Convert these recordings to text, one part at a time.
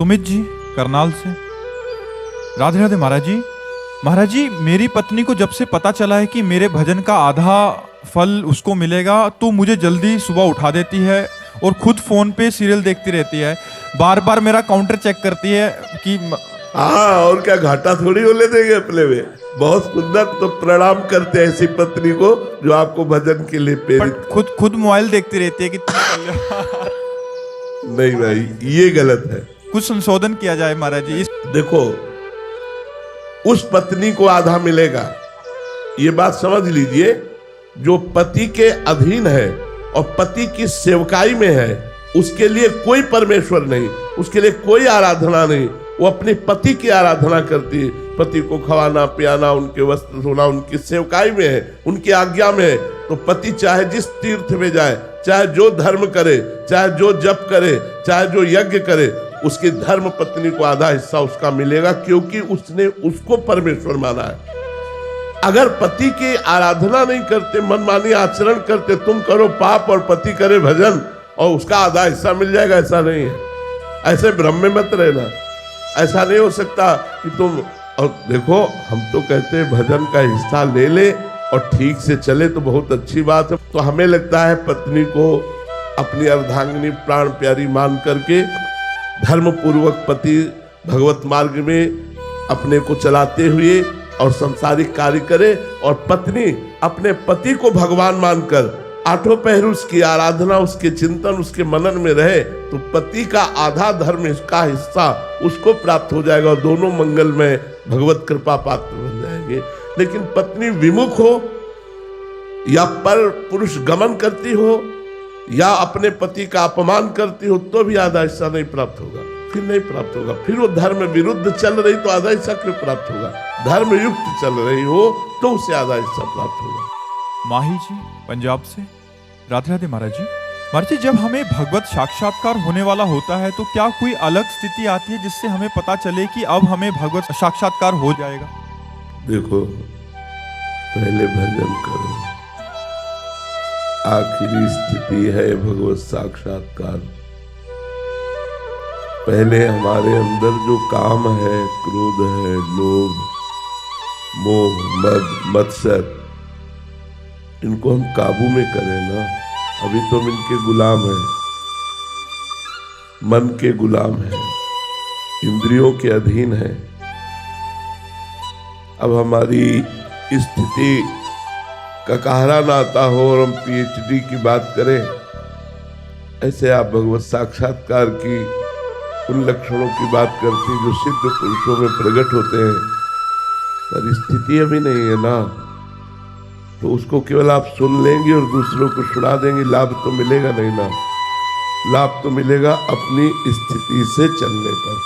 सुमित जी करनाल से। राधे राधे महाराज जी। महाराज जी, मेरी पत्नी को जब से पता चला है कि मेरे भजन का आधा फल उसको मिलेगा तो मुझे जल्दी सुबह उठा देती है और खुद फोन पे सीरियल देखती रहती है। बार बार मेरा काउंटर चेक करती है कि हाँ, और क्या घाटा थोड़ी होने देंगे अपने में। बहुत सुंदर। तो प्रणाम करते हैं ऐसी पत्नी को जो आपको भजन के लिए प्रेरित। खुद मोबाइल देखती रहती है कि नहीं भाई, ये गलत है। कुछ संशोधन किया जाए महाराज जी। देखो, उस पत्नी को आधा मिलेगा, ये बात समझ लीजिए। जो पति के अधीन है और पति की सेवकाई में है, उसके लिए कोई परमेश्वर नहीं, उसके लिए कोई आराधना नहीं। वो अपने पति की आराधना करती है। पति को खवाना पियाना, उनके वस्त्र धोना, उनकी सेवकाई में है, उनकी आज्ञा में है। तो पति चाहे जिस तीर्थ में जाए, चाहे जो धर्म करे, चाहे जो जप करे, चाहे जो यज्ञ करे, उसकी धर्म पत्नी को आधा हिस्सा उसका मिलेगा, क्योंकि उसने उसको परमेश्वर माना है। अगर पति की आराधना नहीं करते, मनमानी आचरण करते, तुम करो पाप और पति करे भजन और उसका आधा हिस्सा मिल जाएगा, ऐसा नहीं है। ऐसे भ्रम में मत रहना। ऐसा नहीं हो सकता कि तुम, और देखो हम तो कहते हैं भजन का हिस्सा ले ले और ठीक से चले तो बहुत अच्छी बात है। तो हमें लगता है पत्नी को अपनी अर्धांगिनी प्राण प्यारी मान करके धर्म पूर्वक पति भगवत मार्ग में अपने को चलाते हुए और संसारिक कार्य करे, और पत्नी अपने पति को भगवान मानकर आठों पहर उसकी आराधना, उसके चिंतन, उसके मनन में रहे, तो पति का आधा धर्म इसका हिस्सा उसको प्राप्त हो जाएगा और दोनों मंगल में भगवत कृपा पात्र बन जाएंगे। लेकिन पत्नी विमुख हो या पर पुरुष गमन करती हो या अपने पति का अपमान करती हो, तो भी आधा हिस्सा नहीं प्राप्त होगा। फिर नहीं प्राप्त होगा। फिर वो धर्म विरुद्ध चल रही तो आधा हिस्सा क्यों प्राप्त होगा? धर्म युक्त चल रही हो तो उसे आधा हिस्सा प्राप्त होगा। माही जी पंजाब से। राधे राधे महाराज जी। महाराज जी, जब हमें भगवत साक्षात्कार होने वाला होता है तो क्या कोई अलग स्थिति आती है जिससे हमें पता चले कि अब हमें भगवत साक्षात्कार हो जाएगा? देखो, पहले भजन करो, आखिरी स्थिति है भगवत साक्षात्कार। पहले हमारे अंदर जो काम है, क्रोध है, लोभ, मोह, मद, मत्सर, इनको हम काबू में करें ना। अभी तो हम इनके गुलाम हैं, मन के गुलाम हैं, इंद्रियों के अधीन हैं। अब हमारी स्थिति का कहरा ना आता हो और हम पीएचडी की बात करें, ऐसे आप भगवत साक्षात्कार की उन लक्षणों की बात करती जो सिद्ध पुरुषों में प्रकट होते हैं, पर स्थिति अभी नहीं है ना। तो उसको केवल आप सुन लेंगे और दूसरों को सुना देंगे, लाभ तो मिलेगा नहीं ना। लाभ तो मिलेगा अपनी स्थिति से चलने पर।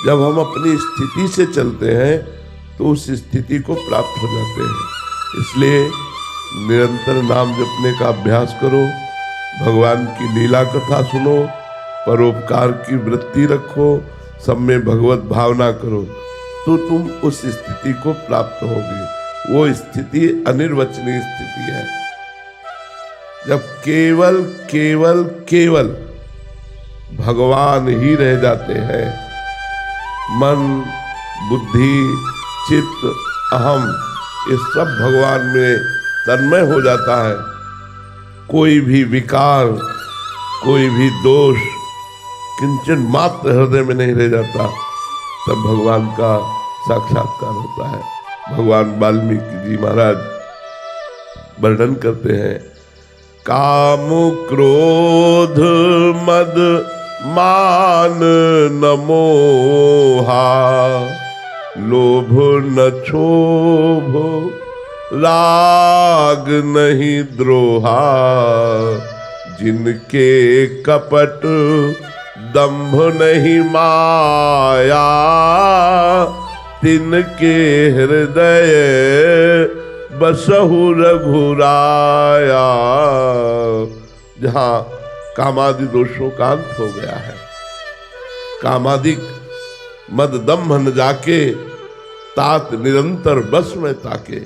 जब हम अपनी स्थिति से चलते हैं तो उस स्थिति को प्राप्त हो जाते हैं। इसलिए निरंतर नाम जपने का अभ्यास करो, भगवान की लीला कथा सुनो, परोपकार की वृत्ति रखो, सब में भगवत भावना करो, तो तुम उस स्थिति को प्राप्त होगे। वो स्थिति अनिर्वचनीय स्थिति है, जब केवल केवल केवल भगवान ही रह जाते हैं। मन, बुद्धि, चित्त, अहम, ये सब भगवान में तन्मय हो जाता है। कोई भी विकार, कोई भी दोष किंचन मात्र हृदय में नहीं रह जाता, तब भगवान का साक्षात्कार होता है। भगवान वाल्मीकि जी महाराज वर्णन करते हैं, काम क्रोध मद मान न मोहा, लोभ न क्षोभ राग नहीं द्रोहा, जिनके कपट दंभ नहीं माया, तिनके हृदय बसहु रघुराया। जहां कामादि दोषों का अंत हो गया है, कामादि मद दम्भ न जाके, तात निरंतर बस में ताके।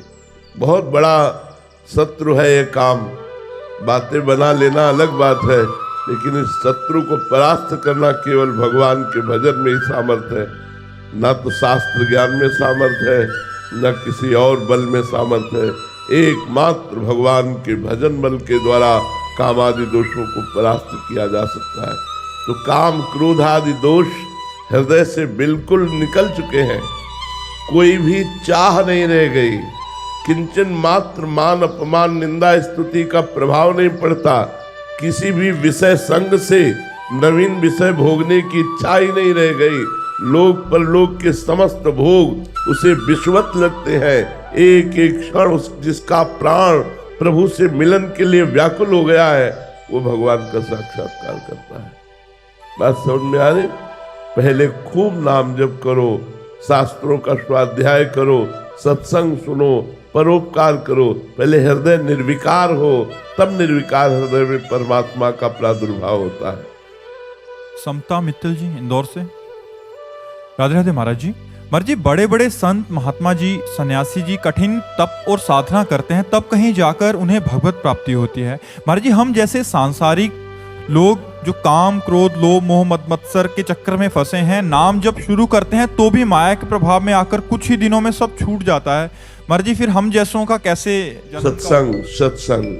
बहुत बड़ा शत्रु है ये काम। बातें बना लेना अलग बात है, लेकिन इस शत्रु को परास्त करना केवल भगवान के भजन में ही सामर्थ्य है। न तो शास्त्र ज्ञान में सामर्थ्य है, न किसी और बल में सामर्थ्य है। एकमात्र भगवान के भजन बल के द्वारा काम आदि दोषों को परास्त किया जा सकता है। तो काम क्रोध आदि दोष हृदय से बिल्कुल निकल चुके हैं, कोई भी चाह नहीं रह गई, किंचन मात्र मान अपमान निंदा स्तुति का प्रभाव नहीं पड़ता, किसी भी विषय संग से नवीन विषय भोगने की इच्छा ही नहीं रह गई। लोक परलोक के समस्त भोग उसे विश्वत लगते हैं। एक एक क्षण जिसका प्राण प्रभु से मिलन के लिए व्याकुल हो गया है, वो भगवान का साक्षात्कार करता है। बात समझ में आ रही? पहले खूब नाम जप करो, शास्त्रों का स्वाध्याय करो, सत्संग सुनो, परोपकार करो। पहले हृदय निर्विकार हो, तब निर्विकार हृदय में परमात्मा का प्रादुर्भाव होता है। समता मित्तल जी इंदौर से। राधे राधे महाराज जी। महाराज जी, बड़े बड़े संत महात्मा जी सन्यासी जी कठिन तप और साधना करते हैं, तब कहीं जाकर उन्हें भगवत प्राप्ति होती है। महाराज जी, हम जैसे सांसारिक लोग जो काम क्रोध लोभ मोह मद मत्सर के चक्कर में फंसे हैं, नाम जब शुरू करते हैं तो भी माया के प्रभाव में आकर कुछ ही दिनों में सब छूट जाता है। महाराज जी, फिर हम जैसों का कैसे? सत्संग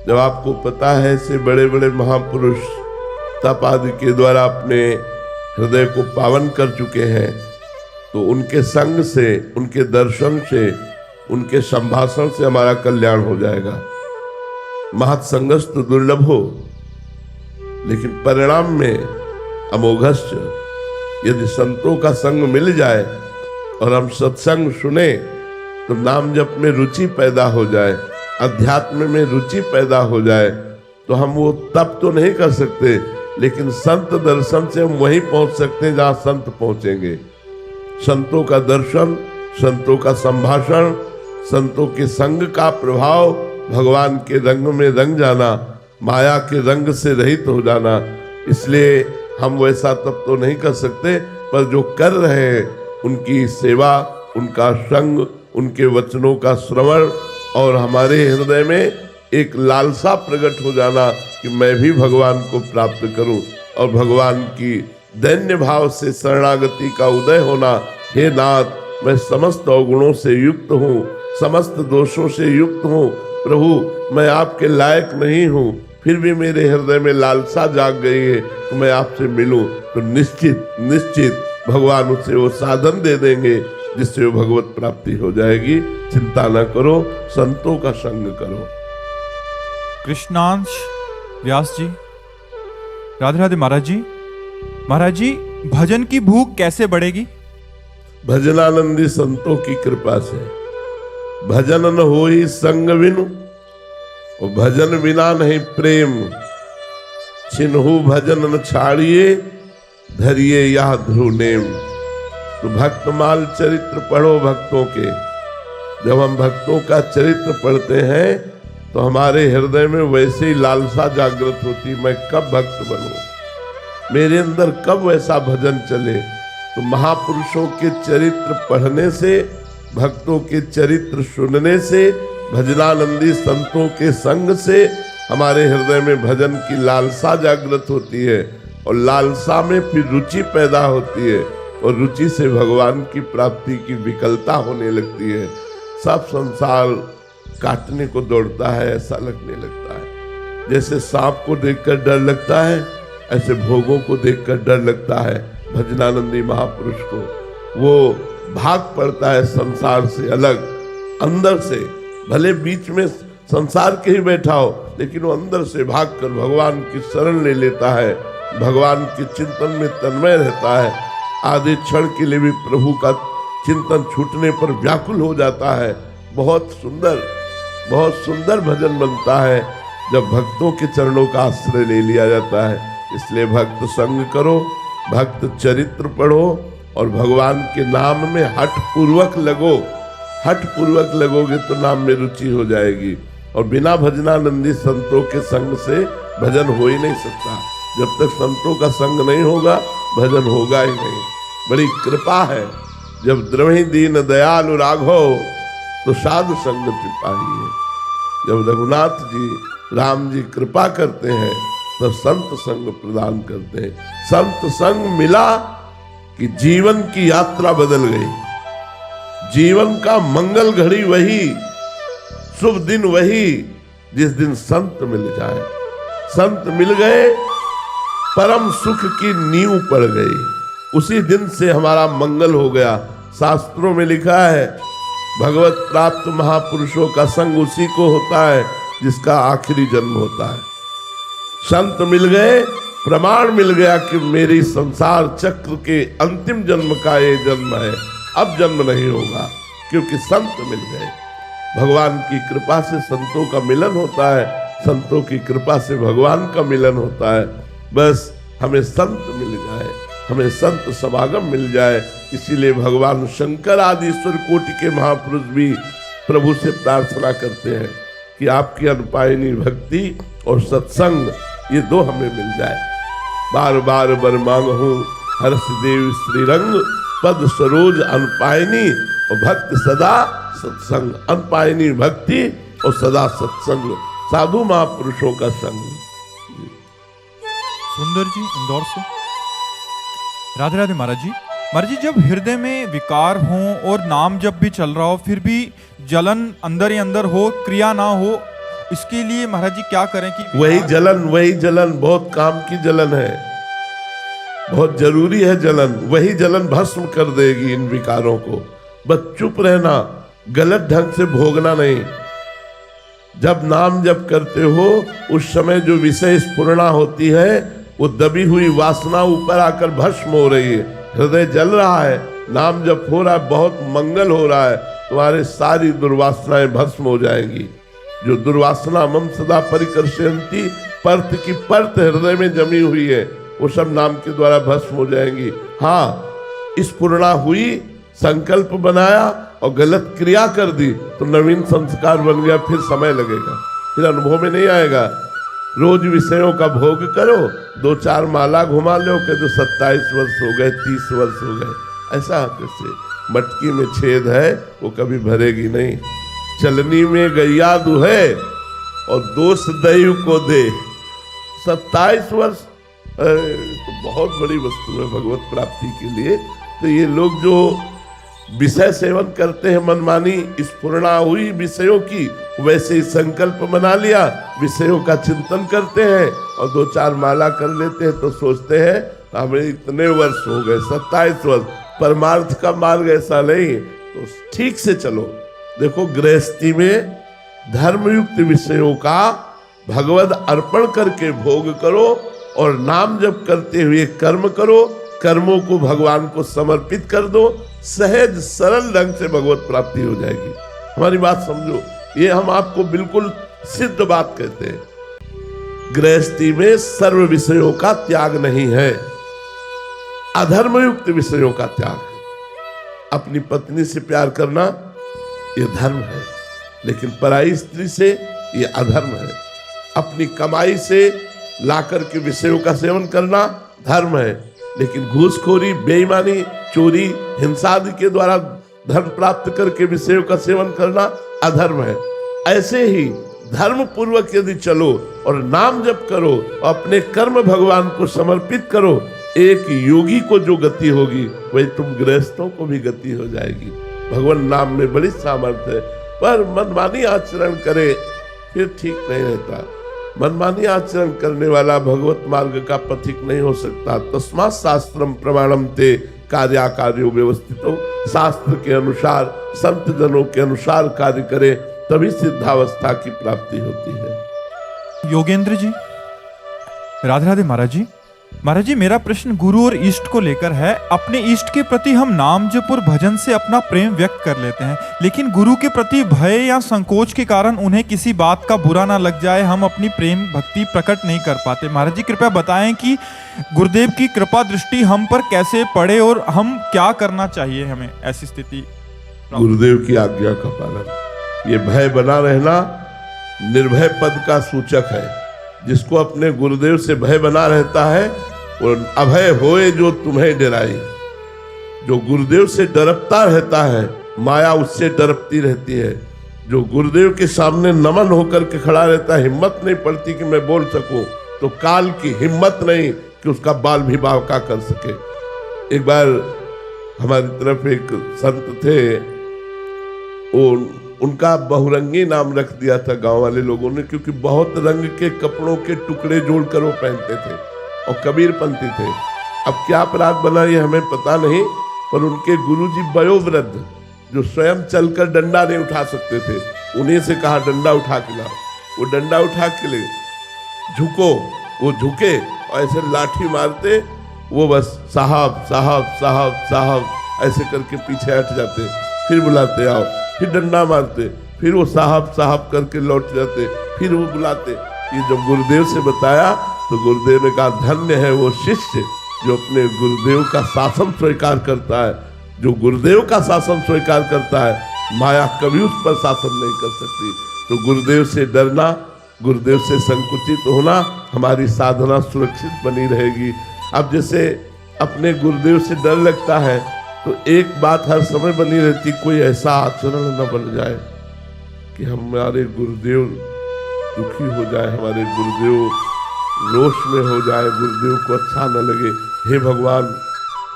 जब आपको पता है ऐसे बड़े बड़े महापुरुष तप आदि के द्वारा अपने हृदय को पावन कर चुके हैं, तो उनके संग से, उनके दर्शन से, उनके संभाषण से हमारा कल्याण हो जाएगा। महत्संगस्तु दुर्लभो, लेकिन परिणाम में अमोघश्च। यदि संतों का संग मिल जाए और हम सत्संग सुने तो नाम जप में रुचि पैदा हो जाए, अध्यात्म में रुचि पैदा हो जाए, तो हम वो तप तो नहीं कर सकते, लेकिन संत दर्शन से हम वहीं पहुंच सकते हैं जहां संत पहुंचेंगे। संतों का दर्शन, संतों का संभाषण, संतों के संग का प्रभाव, भगवान के रंग में रंग जाना, माया के रंग से रहित हो जाना। इसलिए हम वैसा तप तो नहीं कर सकते, पर जो कर रहे हैं उनकी सेवा, उनका संग, उनके वचनों का श्रवण और हमारे हृदय में एक लालसा प्रकट हो जाना कि मैं भी भगवान को प्राप्त करूं, और भगवान की दैन्य भाव से शरणागति का उदय होना। हे नाथ, मैं समस्त अवगुणों से युक्त हूँ, समस्त दोषों से युक्त हूँ, प्रभु मैं आपके लायक नहीं हूँ, फिर भी मेरे हृदय में लालसा जाग गई है तो मैं आपसे मिलूं। तो निश्चित भगवान उसे वो साधन दे देंगे जिससे वो भगवत प्राप्ति हो जाएगी। चिंता न करो, संतों का संग करो। कृष्णांश व्यास जी। राधे राधे महाराज जी। महाराज जी, भजन की भूख कैसे बढ़ेगी? भजनानंदी संतों की कृपा से। भजन न होई संग बिनु, और भजन बिना नहीं प्रेम। छिन्हु भजन न छाड़िए, धरिए यह ध्रुव नेम। तो भक्तमाल चरित्र पढ़ो भक्तों के। जब हम भक्तों का चरित्र पढ़ते हैं तो हमारे हृदय में वैसे ही लालसा जागृत होती, मैं कब भक्त बनूं, मेरे अंदर कब वैसा भजन चले। तो महापुरुषों के चरित्र पढ़ने से, भक्तों के चरित्र सुनने से, भजनानंदी संतों के संग से हमारे हृदय में भजन की लालसा जागृत होती है, और लालसा में फिर रुचि पैदा होती है, और रुचि से भगवान की प्राप्ति की विकलता होने लगती है। सब संसार काटने को दौड़ता है, ऐसा लगने लगता है। जैसे सांप को देखकर डर लगता है, ऐसे भोगों को देखकर डर लगता है भजनानंदी महापुरुष को। वो भाग पड़ता है संसार से अलग, अंदर से। भले बीच में संसार के ही बैठा हो, लेकिन वो अंदर से भागकर भगवान की शरण ले लेता है, भगवान के चिंतन में तन्मय रहता है। आधे क्षण के लिए भी प्रभु का चिंतन छूटने पर व्याकुल हो जाता है। बहुत सुंदर भजन बनता है जब भक्तों के चरणों का आश्रय ले लिया जाता है। इसलिए भक्त संग करो, भक्त चरित्र पढ़ो, और भगवान के नाम में हठ पूर्वक लगो। हठ पूर्वक लगोगे तो नाम में रुचि हो जाएगी, और बिना भजनानंदी संतों के संग से भजन हो ही नहीं सकता। जब तक संतों का संग नहीं होगा, भजन होगा ही नहीं। बड़ी कृपा है, जब द्रवहि दीन दयालु राघव तो साधु संग पाइए। जब रघुनाथ जी, राम जी कृपा करते हैं तो संत संग प्रदान करते हैं। संत संग मिला कि जीवन की यात्रा बदल गई। जीवन का मंगल घड़ी वही, शुभ दिन वही जिस दिन संत मिल जाए। संत मिल गए, परम सुख की नींव पड़ गई। उसी दिन से हमारा मंगल हो गया। शास्त्रों में लिखा है भगवत प्राप्त महापुरुषों का संग उसी को होता है जिसका आखिरी जन्म होता है। संत मिल गए, प्रमाण मिल गया कि मेरी संसार चक्र के अंतिम जन्म का ये जन्म है, अब जन्म नहीं होगा, क्योंकि संत मिल गए। भगवान की कृपा से संतों का मिलन होता है, संतों की कृपा से भगवान का मिलन होता है। बस हमें संत मिल जाए, हमें संत समागम मिल जाए। इसीलिए भगवान शंकर आदि ईश्वर कोटि के महापुरुष भी प्रभु से प्रार्थना करते हैं कि आपकी अनुपायनी भक्ति और सत्संग ये दो हमें मिल जाए। बार बार बर मांगहूं हर्ष देव श्रीरंग, पद सरोज अनुपायनी और भक्त सदा सत्संग। अनुपायनी भक्ति और सदा सत्संग, साधु महापुरुषों का संग। सुंदर जी इंदौर से। राधे राधे महाराज जी। महाराज जी, जब हृदय में विकार हो और नाम जब भी चल रहा हो फिर भी जलन अंदर ही अंदर हो, क्रिया ना हो, इसके लिए महाराज जी क्या करें कि वही जलन बहुत काम की जलन है, बहुत जरूरी है जलन। वही जलन भस्म कर देगी इन विकारों को। बस चुप रहना, गलत ढंग से भोगना नहीं। जब नाम जप करते हो उस समय जो विषय स्फुरणा होती है वो दबी हुई वासना ऊपर आकर भस्म हो रही है। हृदय जल रहा है, नाम जप हो रहा है, बहुत मंगल हो रहा है, तुम्हारे सारी दुर्वासनाएं भस्म हो जाएंगी। जो दुर्वासना मम सदा परिकर्षयन्ति, परत की परत हृदय में जमी हुई है, वो सब नाम के द्वारा भस्म हो जाएंगी। हाँ, स्फुरणा हुई, संकल्प बनाया और गलत क्रिया कर दी तो नवीन संस्कार बन गया, फिर समय लगेगा, फिर अनुभव में नहीं आएगा। रोज विषयों का भोग करो, 2-4 माला घुमा लो कि तो 27 वर्ष हो गए, 30 वर्ष हो गए। ऐसा कैसे? मटकी में छेद है वो कभी भरेगी नहीं। चलनी में गैया दुहे और दोष दैव को दे। 27 वर्ष तो बहुत बड़ी वस्तु है भगवत प्राप्ति के लिए। तो ये लोग जो विषय सेवन करते हैं मनमानी, स्फुरणा हुई विषयों की, वैसे ही संकल्प बना लिया, विषयों का चिंतन करते हैं और 2-4 माला कर लेते हैं तो सोचते हैं हमें इतने वर्ष हो गए, 27 वर्ष। परमार्थ का मार्ग ऐसा नहीं, तो ठीक से चलो। देखो, गृहस्थी में धर्मयुक्त विषयों का भगवद अर्पण करके भोग करो और नाम जप करते हुए कर्म करो। कर्मों को भगवान को समर्पित कर दो, सहज सरल ढंग से भगवत प्राप्ति हो जाएगी। हमारी बात समझो, ये हम आपको बिल्कुल सिद्ध बात कहते हैं। गृहस्थी में सर्व विषयों का त्याग नहीं है, अधर्मयुक्त विषयों का त्याग है। अपनी पत्नी से प्यार करना ये धर्म है, लेकिन पराई स्त्री से ये अधर्म है। अपनी कमाई से लाकर के विषयों का सेवन करना धर्म है, लेकिन घूसखोरी, बेईमानी, चोरी, हिंसा आदि के द्वारा धन प्राप्त करके विषयों का सेवन करना अधर्म है। ऐसे ही धर्म पूर्वक यदि चलो और नाम जप करो और अपने कर्म भगवान को समर्पित करो, एक योगी को जो गति होगी वही तुम गृहस्थों को भी गति हो जाएगी। भगवान नाम में बड़ी सामर्थ्य है, पर मनमानी आचरण करे फिर ठीक नहीं रहता। मनमानी आचरण करने वाला भगवत मार्ग का पथिक नहीं हो सकता। तस्मात् शास्त्रम प्रमाणम ते कार्याकार्यो व्यवस्थितो। शास्त्र के अनुसार, संत जनों के अनुसार कार्य करे, तभी सिद्धावस्था की प्राप्ति होती है। योगेंद्र जी। राधे राधे महाराज जी। महाराज जी, मेरा प्रश्न गुरु और इष्ट को लेकर है। अपने इष्ट के प्रति हम नाम जप और भजन से अपना प्रेम व्यक्त कर लेते हैं, लेकिन गुरु के प्रति भय या संकोच के कारण उन्हें किसी बात का बुरा ना लग जाए, हम अपनी प्रेम भक्ति प्रकट नहीं कर पाते। महाराज जी, कृपया बताएं कि गुरुदेव की कृपा दृष्टि हम पर कैसे पड़े और हम क्या करना चाहिए हमें ऐसी स्थिति। गुरुदेव की आज्ञा का पालन, ये भय बना रहना निर्भय पद का सूचक है। जिसको अपने गुरुदेव से भय बना रहता है वो अभय होए जो तुम्हें डराई। जो गुरुदेव से डरता रहता है, माया उससे डरती रहती है। जो गुरुदेव के सामने नमन होकर के खड़ा रहता है, हिम्मत नहीं पड़ती कि मैं बोल सकूं, तो काल की हिम्मत नहीं कि उसका बाल भी बांका कर सके। एक बार हमारी तरफ एक संत थे, उनका बहुरंगी नाम रख दिया था गांव वाले लोगों ने, क्योंकि बहुत रंग के कपड़ों के टुकड़े जोड़कर वो पहनते थे और कबीरपंथी थे। अब क्या अपराध बना ये हमें पता नहीं, पर उनके गुरुजी वयोवृद्ध जो स्वयं चलकर डंडा नहीं उठा सकते थे, उन्हीं से कहा डंडा उठा के लाओ। वो डंडा उठा के ले, झुको, वो झुके और ऐसे लाठी मारते, वो बस साहब साहब साहब साहब ऐसे करके पीछे हट जाते, फिर बुलाते आओ, फिर डंडा मारते, फिर वो साहब साहब करके लौट जाते, फिर वो बुलाते। ये जब गुरुदेव से बताया तो गुरुदेव ने कहा धन्य है वो शिष्य जो अपने गुरुदेव का शासन स्वीकार करता है। जो गुरुदेव का शासन स्वीकार करता है, माया कभी उस पर शासन नहीं कर सकती। तो गुरुदेव से डरना, गुरुदेव से संकुचित होना, हमारी साधना सुरक्षित बनी रहेगी। अब जैसे अपने गुरुदेव से डर लगता है तो एक बात हर समय बनी रहती, कोई ऐसा आचरण न बन जाए कि हमारे गुरुदेव दुखी हो जाए, हमारे गुरुदेव रोष में हो जाए, गुरुदेव को अच्छा न लगे। हे भगवान,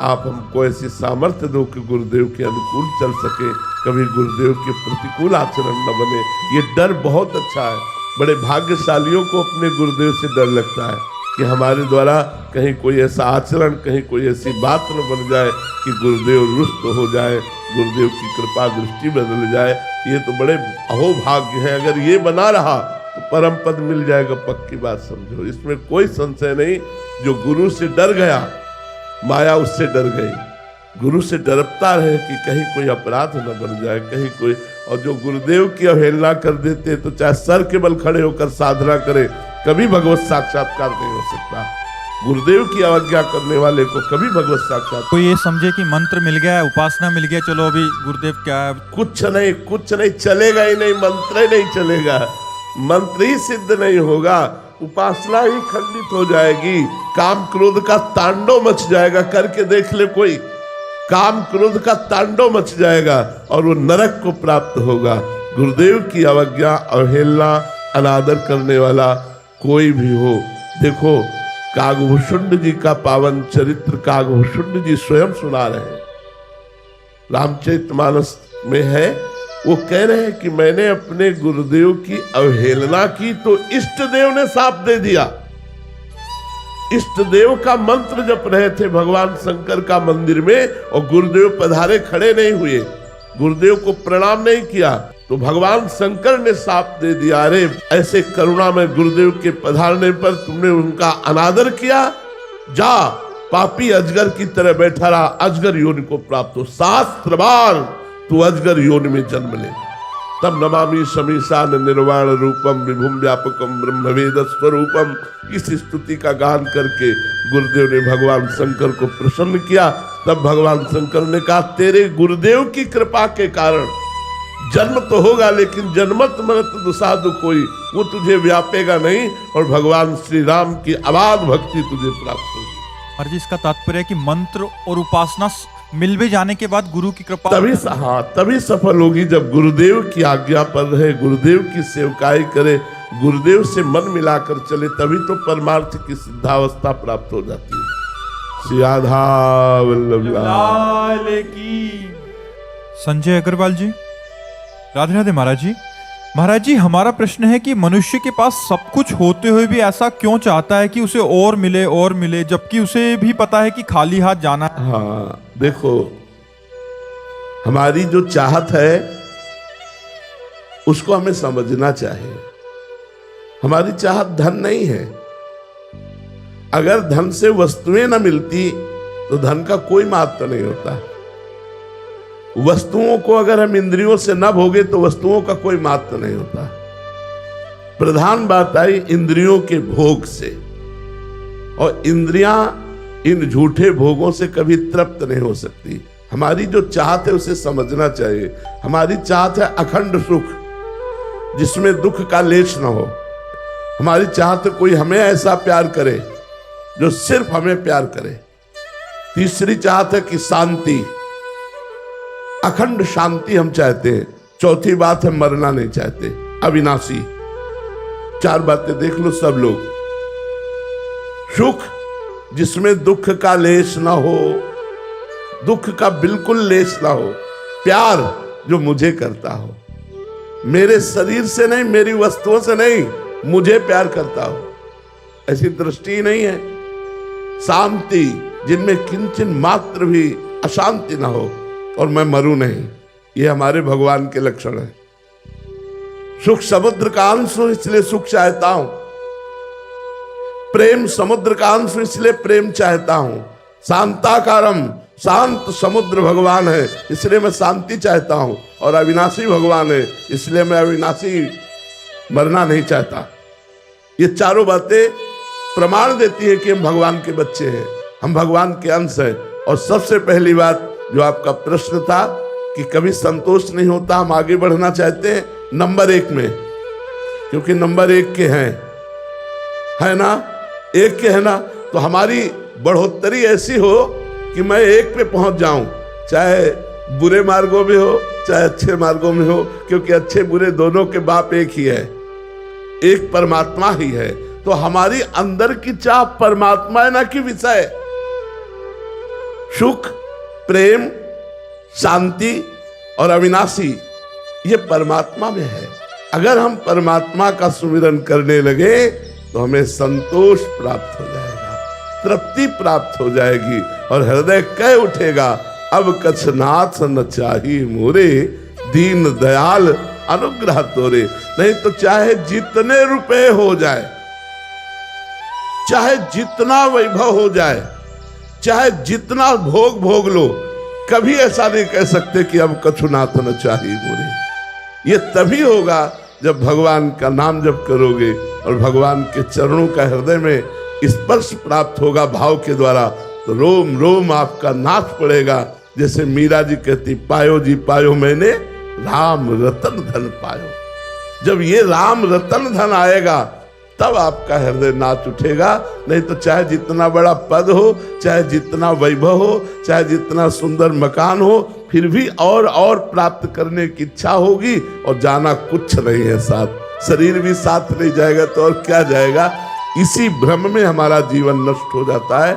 आप हमको ऐसी सामर्थ्य दो कि गुरुदेव के अनुकूल चल सके, कभी गुरुदेव के प्रतिकूल आचरण न बने। ये डर बहुत अच्छा है। बड़े भाग्यशालियों को अपने गुरुदेव से डर लगता है कि हमारे द्वारा कहीं कोई ऐसा आचरण, कहीं कोई ऐसी बात न बन जाए कि गुरुदेव रुष्ट हो जाए, गुरुदेव की कृपा दृष्टि बदल जाए। ये तो बड़े अहोभाग्य है। अगर ये बना रहा तो परम पद मिल जाएगा, पक्की बात समझो, इसमें कोई संशय नहीं। जो गुरु से डर गया, माया उससे डर गई। गुरु से डरता रहे कि कहीं कोई अपराध न बन जाए, कहीं कोई। और जो गुरुदेव की अवहेलना कर देते तो चाहे सर के बल खड़े होकर साधना करे, कभी भगवत साक्षात्कार नहीं हो सकता। गुरुदेव की अवज्ञा करने वाले को कभी भगवत साक्षात्कार। कोई ये समझे कि मंत्र मिल गया है, उपासना मिल गया, चलो अभी गुरुदेव क्या है, कुछ नहीं, कुछ नहीं चलेगा ही नहीं, मंत्र ही नहीं चलेगा, मंत्र ही सिद्ध नहीं होगा, उपासना ही खंडित हो जाएगी, काम क्रोध का तांडव मच जाएगा। करके देख ले कोई, काम क्रोध का तांडव मच जाएगा और वो नरक को प्राप्त होगा। गुरुदेव की अवज्ञा, अवहेलना, अनादर करने वाला कोई भी हो। देखो कागभूषुंड जी का पावन चरित्र कागभूषुंड जी स्वयं सुना रहे हैं, रामचरितमानस में है। वो कह रहे हैं कि मैंने अपने गुरुदेव की अवहेलना की तो इष्ट देव ने साप दे दिया। इष्ट देव का मंत्र जप रहे थे भगवान शंकर का मंदिर में, और गुरुदेव पधारे, खड़े नहीं हुए, गुरुदेव को प्रणाम नहीं किया, तो भगवान शंकर ने साप दे दिया। अरे ऐसे करुणा में गुरुदेव के पधारने पर तुमने उनका अनादर किया, जा पापी अजगर की तरह बैठा रहा, अजगर योनि को प्राप्त हो, शास्त्रवान तू अजगर योनि में जन्म ले। तब नमामि शमीशान निर्वाण रूपम विभुम व्यापकम ब्रह्मवेद स्वरूपम, इस स्तुति का गान करके गुरुदेव ने भगवान शंकर को प्रसन्न किया। तब भगवान शंकर ने कहा तेरे गुरुदेव की कृपा के कारण जन्म तो होगा, लेकिन जन्मत मरत दुसाधु कोई, वो तुझे व्यापेगा नहीं और भगवान श्री राम की अबाध भक्ति तुझे प्राप्त होगी। और जी इसका तात्पर्य है कि मंत्र और उपासना मिल भी जाने के बाद गुरु की कृपा तभी सफल होगी, जब गुरुदेव की आज्ञा पर रहे, गुरुदेव की सेवकाई करे, गुरुदेव से मन मिलाकर चले, तभी तो परमार्थ की सिद्धावस्था प्राप्त हो जाती है। श्री राधा वल्लभ लाल की। संजय अग्रवाल जी, राधे राधे महाराज जी। महाराज जी, हमारा प्रश्न है कि मनुष्य के पास सब कुछ होते हुए भी ऐसा क्यों चाहता है कि उसे और मिले, जबकि उसे भी पता है कि खाली हाथ जाना है। हाँ देखो, हमारी जो चाहत है उसको हमें समझना चाहिए। हमारी चाहत धन नहीं है। अगर धन से वस्तुएं न मिलती तो धन का कोई महत्व नहीं होता। वस्तुओं को अगर हम इंद्रियों से न भोगे तो वस्तुओं का कोई महत्व नहीं होता। प्रधान बात आई इंद्रियों के भोग से, और इंद्रियां इन झूठे भोगों से कभी तृप्त नहीं हो सकती। हमारी जो चाहत है उसे समझना चाहिए। हमारी चाहत है अखंड सुख, जिसमें दुख का लेश न हो। हमारी चाहत है कोई हमें ऐसा प्यार करे जो सिर्फ हमें प्यार करे। तीसरी चाहत है कि शांति, अखंड शांति हम चाहते हैं। चौथी बात है मरना नहीं चाहते, अविनाशी। चार बातें देख लो सब लोग। सुख जिसमें दुख का लेश ना हो, दुख का बिल्कुल लेश ना हो, प्यार जो मुझे करता हो, मेरे शरीर से नहीं, मेरी वस्तुओं से नहीं, मुझे प्यार करता हो, ऐसी दृष्टि नहीं है। शांति जिनमें किंचन मात्र भी अशांति ना हो और मैं मरूं नहीं, ये हमारे भगवान के लक्षण है। सुख समुद्र का अंश हूं इसलिए सुख चाहता हूं, प्रेम समुद्र का अंश इसलिए प्रेम चाहता हूं, शांताकारम शांत समुद्र भगवान है इसलिए मैं शांति चाहता हूं, और अविनाशी भगवान है इसलिए मैं अविनाशी मरना नहीं चाहता। ये चारों बातें प्रमाण देती है कि हम भगवान के बच्चे हैं, हम भगवान के अंश हैं। और सबसे पहली बात जो आपका प्रश्न था कि कभी संतोष नहीं होता, हम आगे बढ़ना चाहते हैं नंबर 1 में, क्योंकि नंबर 1 के हैं, है ना, 1 के है ना, तो हमारी बढ़ोतरी ऐसी हो कि मैं 1 पे पहुंच जाऊं, चाहे बुरे मार्गों में हो चाहे अच्छे मार्गों में हो, क्योंकि अच्छे बुरे दोनों के बाप एक ही है, एक परमात्मा ही है। तो हमारी अंदर की चाह परमात्मा है ना कि विषय। सुख, प्रेम, शांति और अविनाशी ये परमात्मा में है। अगर हम परमात्मा का सुमिरन करने लगे तो हमें संतोष प्राप्त हो जाएगा, तृप्ति प्राप्त हो जाएगी, और हृदय कह उठेगा अब कछ नाथ न चाही मोरे, दीन दयाल अनुग्रह तोरे। नहीं तो चाहे जितने रुपए हो जाए, चाहे जितना वैभव हो जाए, चाहे जितना भोग भोग लो, कभी ऐसा नहीं कह सकते कि अब कछु नाथ न चाही मोरे। ये तभी होगा जब भगवान का नाम जप करोगे और भगवान के चरणों का हृदय में स्पर्श प्राप्त होगा भाव के द्वारा, तो रोम रोम आपका नाच पड़ेगा। जैसे मीरा जी कहती, पायो जी पायो मैंने राम रतन धन पायो। जब ये राम रतन धन आएगा तब आपका हृदय नाच उठेगा। नहीं तो चाहे जितना बड़ा पद हो, चाहे जितना वैभव हो, चाहे जितना सुंदर मकान हो, फिर भी और प्राप्त करने की इच्छा होगी और जाना कुछ नहीं है साथ। शरीर भी साथ नहीं जाएगा तो और क्या जाएगा। इसी भ्रम में हमारा जीवन नष्ट हो जाता है।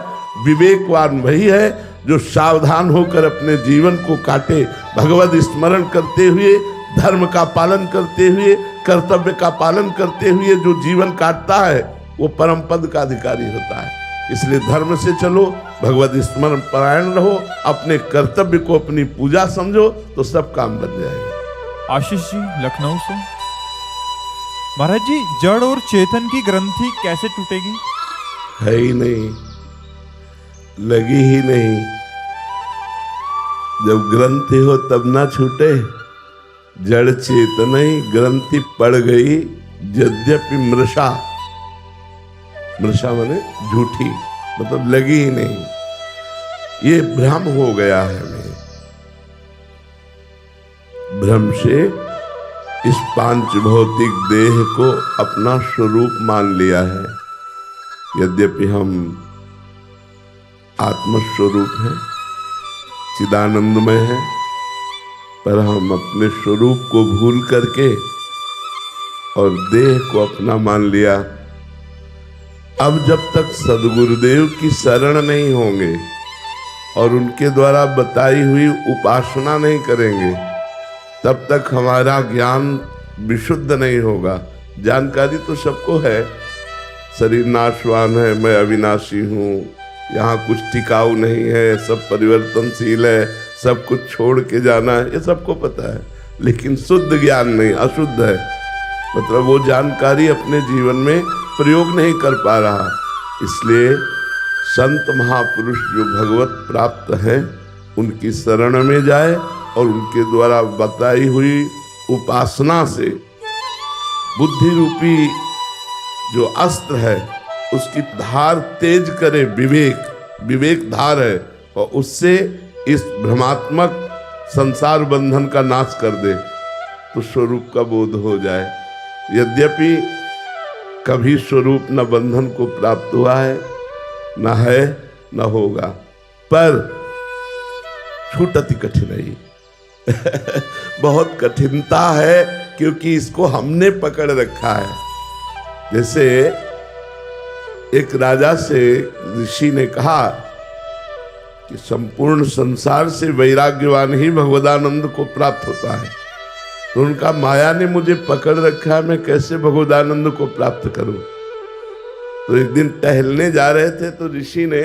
विवेकवान वही है जो सावधान होकर अपने जीवन को काटे, भगवत स्मरण करते हुए, धर्म का पालन करते हुए, कर्तव्य का पालन करते हुए जो जीवन काटता है वो परम पद का अधिकारी होता है। इसलिए धर्म से चलो, भगवत स्मरण परायण रहो, अपने कर्तव्य को अपनी पूजा समझो, तो सब काम बन जाएगा। आशीष जी लखनऊ से, महाराज जी जड़ और चेतन की ग्रंथि कैसे टूटेगी? है ही नहीं, लगी ही नहीं। जब ग्रंथि हो तब ना छूटे, जड़ चेतन ही ग्रंथि पड़ गई, यद्यपि मृषा, मृषा माने झूठी, मतलब लगी ही नहीं। ये भ्रम हो गया है हमें, भ्रम से इस पांच भौतिक देह को अपना स्वरूप मान लिया है। यद्यपि हम आत्मस्वरूप हैं, चिदानंदमय हैं, पर हम अपने स्वरूप को भूल करके और देह को अपना मान लिया। अब जब तक सद्गुरुदेव की शरण नहीं होंगे और उनके द्वारा बताई हुई उपासना नहीं करेंगे, तब तक हमारा ज्ञान विशुद्ध नहीं होगा। जानकारी तो सबको है, शरीर नाशवान है, मैं अविनाशी हूँ, यहाँ कुछ टिकाऊ नहीं है, सब परिवर्तनशील है, सब कुछ छोड़ के जाना है, ये सबको पता है। लेकिन शुद्ध ज्ञान नहीं, अशुद्ध है, मतलब वो जानकारी अपने जीवन में प्रयोग नहीं कर पा रहा। इसलिए संत महापुरुष जो भगवत प्राप्त हैं उनकी शरण में जाए और उनके द्वारा बताई हुई उपासना से बुद्धि रूपी जो अस्त्र है उसकी धार तेज करे, विवेक धार है, और उससे इस भ्रमात्मक संसार बंधन का नाश कर दे तो स्वरूप का बोध हो जाए। यद्यपि कभी स्वरूप न बंधन को प्राप्त हुआ है, न है, न होगा, पर छूटती कठिनाई बहुत कठिनता है, क्योंकि इसको हमने पकड़ रखा है। जैसे एक राजा से ऋषि ने कहा कि संपूर्ण संसार से वैराग्यवान ही भगवदानंद को प्राप्त होता है, तो उनका माया ने मुझे पकड़ रखा है, मैं कैसे भगवदानंद को प्राप्त करूं। तो एक दिन टहलने जा रहे थे तो ऋषि ने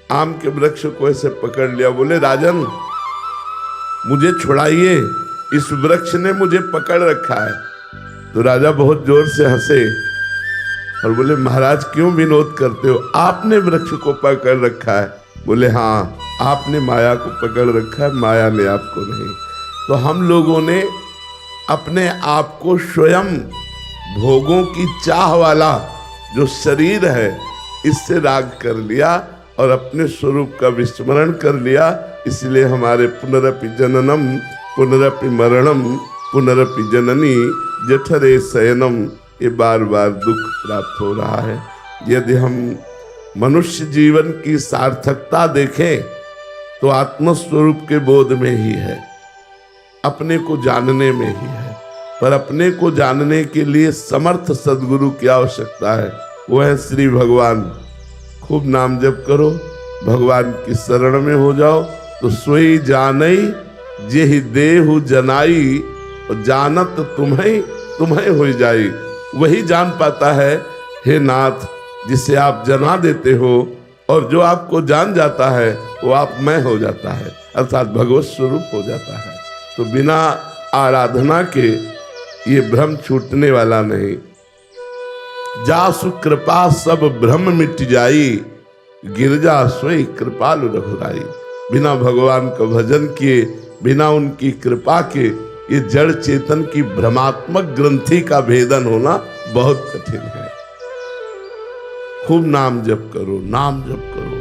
आम के वृक्ष को ऐसे पकड़ लिया, बोले राजन मुझे छुड़ाइए, इस वृक्ष ने मुझे पकड़ रखा है। तो राजा बहुत जोर से हंसे और बोले महाराज क्यों विनोद करते हो, आपने वृक्ष को पकड़ रखा है। बोले हाँ, आपने माया को पकड़ रखा है, माया ने आपको नहीं। तो हम लोगों ने अपने आप को स्वयं भोगों की चाह वाला जो शरीर है इससे राग कर लिया और अपने स्वरूप का विस्मरण कर लिया। इसलिए हमारे पुनरपि जननम पुनरपि मरणम पुनरपि जननी जठरे शयनम, ये बार बार दुख प्राप्त हो रहा है। यदि हम मनुष्य जीवन की सार्थकता देखें तो आत्मस्वरूप के बोध में ही है, अपने को जानने में ही है। पर अपने को जानने के लिए समर्थ सद्गुरु की आवश्यकता है, वो है श्री भगवान। खूब नाम जप करो, भगवान की शरण में हो जाओ तो सोई जानई जेहि देहु जनाई, और जानत तुम्हें हो जाई। वही जान पाता है हे नाथ जिसे आप जना देते हो, और जो आपको जान जाता है वो आप मैं हो जाता है, अर्थात भगवत स्वरूप हो जाता है। तो बिना आराधना के ये भ्रम छूटने वाला नहीं। जासु कृपा सब भ्रम मिट जाई, गिरजा सोई कृपालु रघुराई। बिना भगवान का भजन किए, बिना उनकी कृपा के ये जड़ चेतन की भ्रमात्मक ग्रंथि का भेदन होना बहुत कठिन है। खूब नाम जप करो, नाम जप करो।